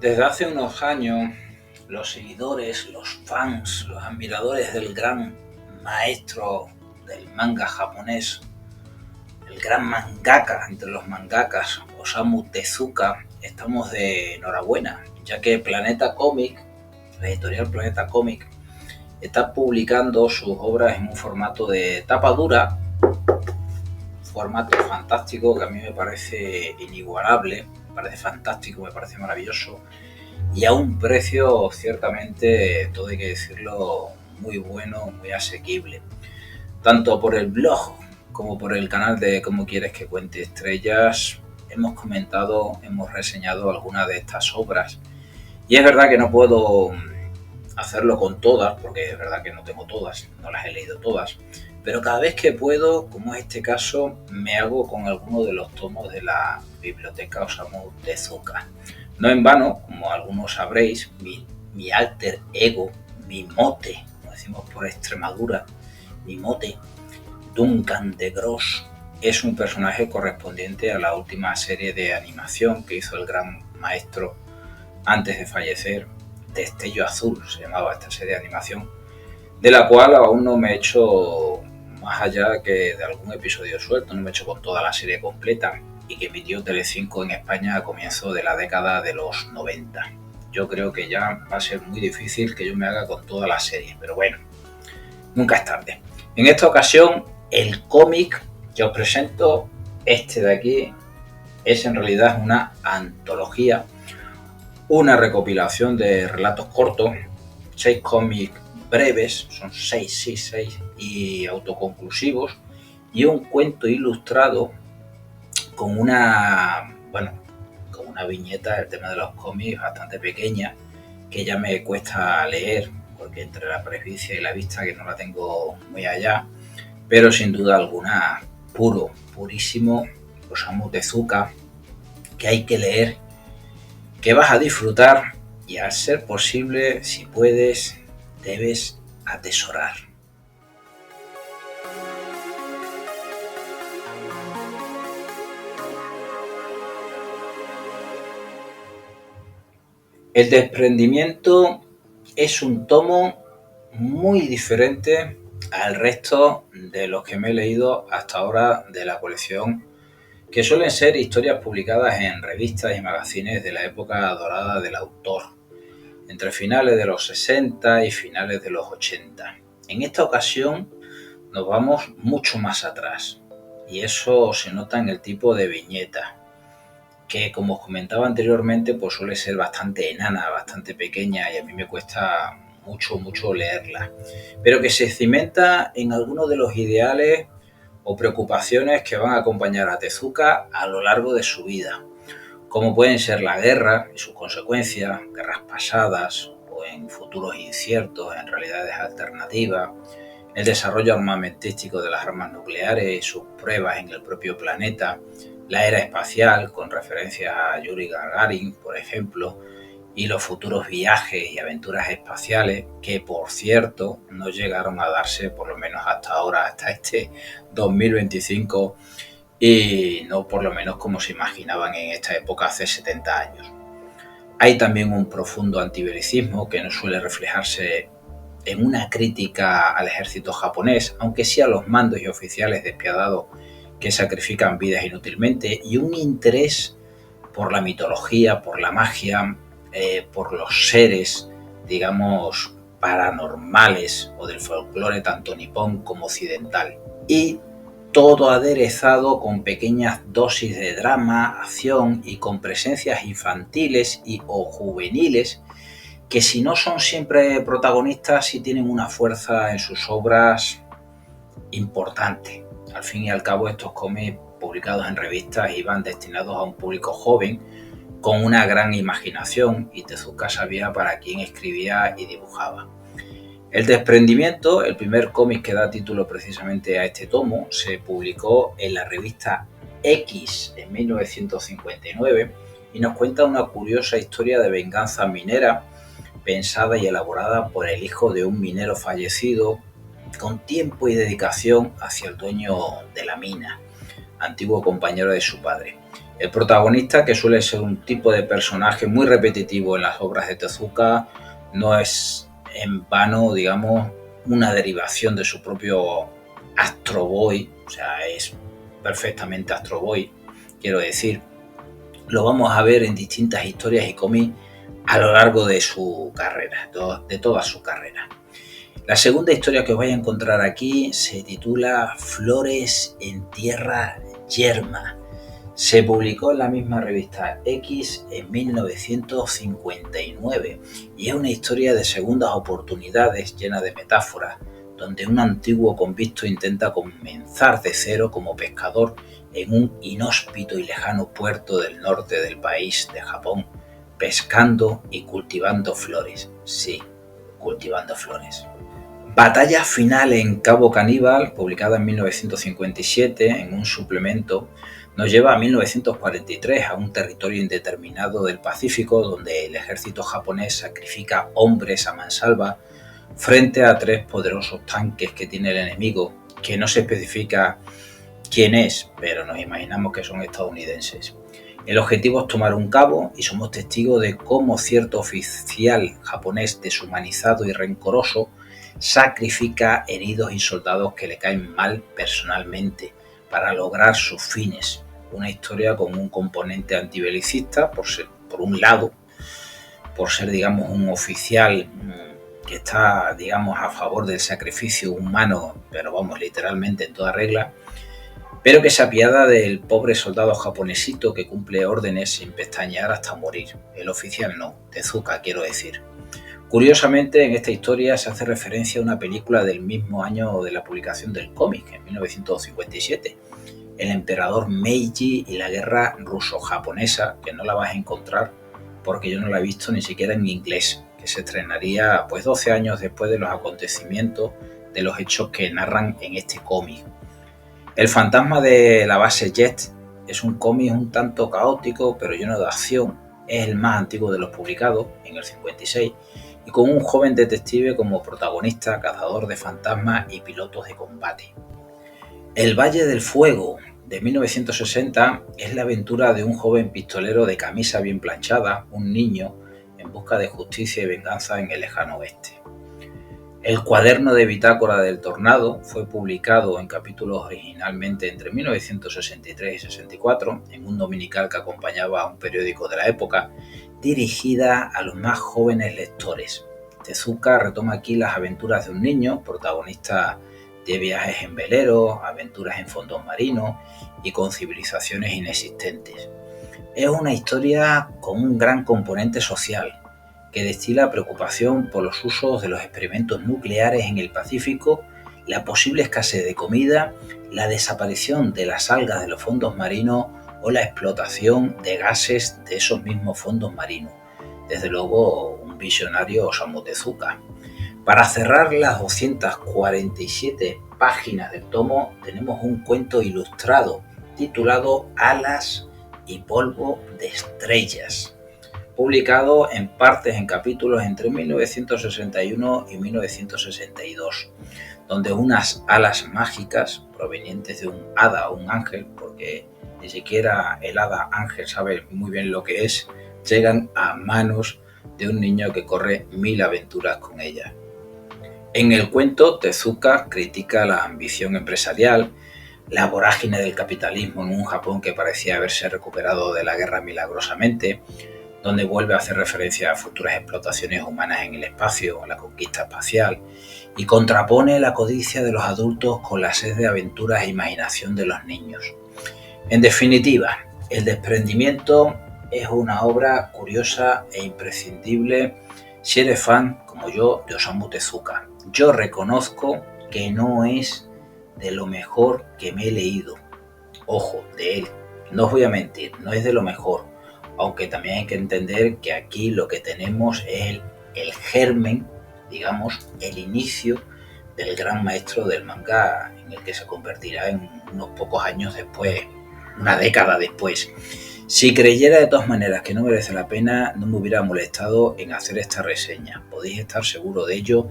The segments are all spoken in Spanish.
Desde hace unos años, los seguidores, los fans, los admiradores del gran maestro del manga japonés, el gran mangaka entre los mangakas, Osamu Tezuka, estamos de enhorabuena, ya que Planeta Comic, la editorial Planeta Comic, está publicando sus obras en un formato de tapa dura, formato fantástico que a mí me parece inigualable, me parece fantástico, me parece maravilloso, y a un precio ciertamente, todo hay que decirlo, muy bueno, muy asequible. Tanto por el blog como por el canal de Cómo Quieres que Cuente Estrellas hemos comentado, hemos reseñado algunas de estas obras. Y es verdad que no puedo hacerlo con todas, porque es verdad que no tengo todas, no las he leído todas, pero cada vez que puedo, como es este caso, me hago con alguno de los tomos de la biblioteca Osamu Tezuka. No en vano, como algunos sabréis, mi alter ego, mi mote, como decimos por Extremadura, mi mote, Duncan de Gross, es un personaje correspondiente a la última serie de animación que hizo el gran maestro antes de fallecer. Destello Azul se llamaba esta serie de animación, de la cual aún no me he hecho más allá que de algún episodio suelto, no me he hecho con toda la serie completa, y que emitió Telecinco en España a comienzos de la década de los 90. Yo creo que ya va a ser muy difícil que yo me haga con toda la serie, pero bueno, nunca es tarde. En esta ocasión, el cómic que os presento, este de aquí, es en realidad una antología, una recopilación de relatos cortos, 6 cómics breves, son 6, y autoconclusivos, y un cuento ilustrado con con una viñeta, el tema de los cómics, bastante pequeña, que ya me cuesta leer, porque entre la presbicia y la vista, que no la tengo muy allá, pero sin duda alguna, purísimo Osamu Tezuka, que hay que leer, que vas a disfrutar y, al ser posible, si puedes, debes atesorar. El desprendimiento es un tomo muy diferente al resto de los que me he leído hasta ahora de la colección, que suelen ser historias publicadas en revistas y magazines de la época dorada del autor, entre finales de los 60 y finales de los 80. En esta ocasión nos vamos mucho más atrás, y eso se nota en el tipo de viñeta, que, como os comentaba anteriormente, pues suele ser bastante enana, bastante pequeña, y a mí me cuesta mucho leerla, pero que se cimenta en algunos de los ideales o preocupaciones que van a acompañar a Tezuka a lo largo de su vida, como pueden ser la guerra y sus consecuencias, guerras pasadas o en futuros inciertos, en realidades alternativas, el desarrollo armamentístico de las armas nucleares y sus pruebas en el propio planeta, la era espacial, con referencias a Yuri Gagarin, por ejemplo, y los futuros viajes y aventuras espaciales, que por cierto no llegaron a darse, por lo menos hasta ahora, hasta este 2025, y no por lo menos como se imaginaban en esta época hace 70 años. Hay también un profundo antibelicismo que no suele reflejarse en una crítica al ejército japonés, aunque sí a los mandos y oficiales despiadados que sacrifican vidas inútilmente, y un interés por la mitología, por la magia, por los seres, digamos, paranormales o del folclore tanto nipón como occidental. Y todo aderezado con pequeñas dosis de drama, acción y con presencias infantiles y o juveniles que, si no son siempre protagonistas, sí tienen una fuerza en sus obras importante. Al fin y al cabo, estos cómics publicados en revistas iban destinados a un público joven con una gran imaginación, y Tezuka sabía para quién escribía y dibujaba. El desprendimiento, el primer cómic que da título precisamente a este tomo, se publicó en la revista X en 1959 y nos cuenta una curiosa historia de venganza minera, pensada y elaborada por el hijo de un minero fallecido, con tiempo y dedicación hacia el dueño de la mina, antiguo compañero de su padre. El protagonista, que suele ser un tipo de personaje muy repetitivo en las obras de Tezuka, no es en vano, digamos, una derivación de su propio Astro Boy, o sea, es perfectamente Astro Boy, quiero decir. Lo vamos a ver en distintas historias y cómics a lo largo de su carrera, de toda su carrera. La segunda historia que os vais a encontrar aquí se titula Flores en Tierra Yerma. Se publicó en la misma revista X en 1959 y es una historia de segundas oportunidades llena de metáforas, donde un antiguo convicto intenta comenzar de cero como pescador en un inhóspito y lejano puerto del norte del país de Japón, pescando y cultivando flores. Sí, cultivando flores. Batalla final en Cabo Caníbal, publicada en 1957 en un suplemento, nos lleva a 1943, a un territorio indeterminado del Pacífico, donde el ejército japonés sacrifica hombres a mansalva frente a 3 poderosos tanques que tiene el enemigo, que no se especifica quién es, pero nos imaginamos que son estadounidenses. El objetivo es tomar un cabo y somos testigos de cómo cierto oficial japonés deshumanizado y rencoroso sacrifica heridos y soldados que le caen mal personalmente para lograr sus fines. Una historia con un componente antibelicista, por un lado, por ser, digamos, un oficial que está, digamos, a favor del sacrificio humano, pero vamos, literalmente en toda regla, pero que se apiada del pobre soldado japonesito que cumple órdenes sin pestañear hasta morir. El oficial no, Tezuka quiero decir. Curiosamente, en esta historia se hace referencia a una película del mismo año de la publicación del cómic, en 1957, El emperador Meiji y la guerra ruso-japonesa, que no la vas a encontrar porque yo no la he visto ni siquiera en inglés, que se estrenaría pues 12 años después de los acontecimientos de los hechos que narran en este cómic. El fantasma de la base Jet es un cómic un tanto caótico pero lleno de acción. Es el más antiguo de los publicados, en el 56, y con un joven detective como protagonista, cazador de fantasmas y pilotos de combate. El Valle del Fuego, de 1960, es la aventura de un joven pistolero de camisa bien planchada, un niño, en busca de justicia y venganza en el lejano oeste. El cuaderno de bitácora del tornado fue publicado en capítulos originalmente entre 1963 y 64 en un dominical que acompañaba a un periódico de la época, dirigida a los más jóvenes lectores. Tezuka retoma aquí las aventuras de un niño, protagonista de viajes en veleros, aventuras en fondos marinos y con civilizaciones inexistentes. Es una historia con un gran componente social, que destila preocupación por los usos de los experimentos nucleares en el Pacífico, la posible escasez de comida, la desaparición de las algas de los fondos marinos o la explotación de gases de esos mismos fondos marinos. Desde luego, un visionario Osamu Tezuka. Para cerrar las 247 páginas del tomo, tenemos un cuento ilustrado titulado Alas y polvo de estrellas, publicado en partes en capítulos entre 1961 y 1962, donde unas alas mágicas provenientes de un hada o un ángel, porque ni siquiera el hada ángel sabe muy bien lo que es, llegan a manos de un niño que corre 1000 aventuras con ellas. En el cuento, Tezuka critica la ambición empresarial, la vorágine del capitalismo en un Japón que parecía haberse recuperado de la guerra milagrosamente, donde vuelve a hacer referencia a futuras explotaciones humanas en el espacio, la conquista espacial, y contrapone la codicia de los adultos con la sed de aventuras e imaginación de los niños. En definitiva, El desprendimiento es una obra curiosa e imprescindible si eres fan, como yo, de Osamu Tezuka. Yo reconozco que no es de lo mejor que me he leído. Ojo, de él. No os voy a mentir, no es de lo mejor. Aunque también hay que entender que aquí lo que tenemos es el germen, digamos, el inicio del gran maestro del manga en el que se convertirá en unos pocos años después, una década después. Si creyera de todas maneras que no merece la pena, no me hubiera molestado en hacer esta reseña. Podéis estar seguro de ello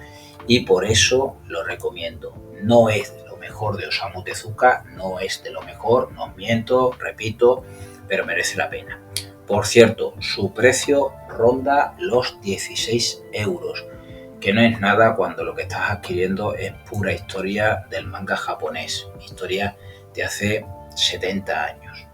y por eso lo recomiendo. No es de lo mejor de Osamu Tezuka, no es de lo mejor, no os miento, repito, pero merece la pena. Por cierto, su precio ronda los 16 euros, que no es nada cuando lo que estás adquiriendo es pura historia del manga japonés, historia de hace 70 años.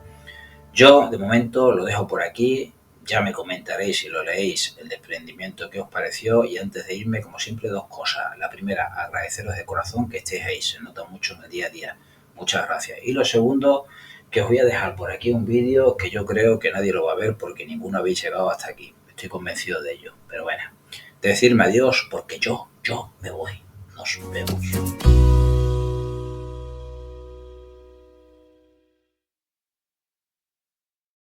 Yo, de momento, lo dejo por aquí. Ya me comentaréis si lo leéis el desprendimiento que os pareció, y antes de irme, como siempre, dos cosas. La primera, agradeceros de corazón que estéis ahí, se nota mucho en el día a día. Muchas gracias. Y lo segundo, que os voy a dejar por aquí un vídeo que yo creo que nadie lo va a ver porque ninguno habéis llegado hasta aquí. Estoy convencido de ello. Pero bueno, decirme adiós porque yo me voy. Nos vemos.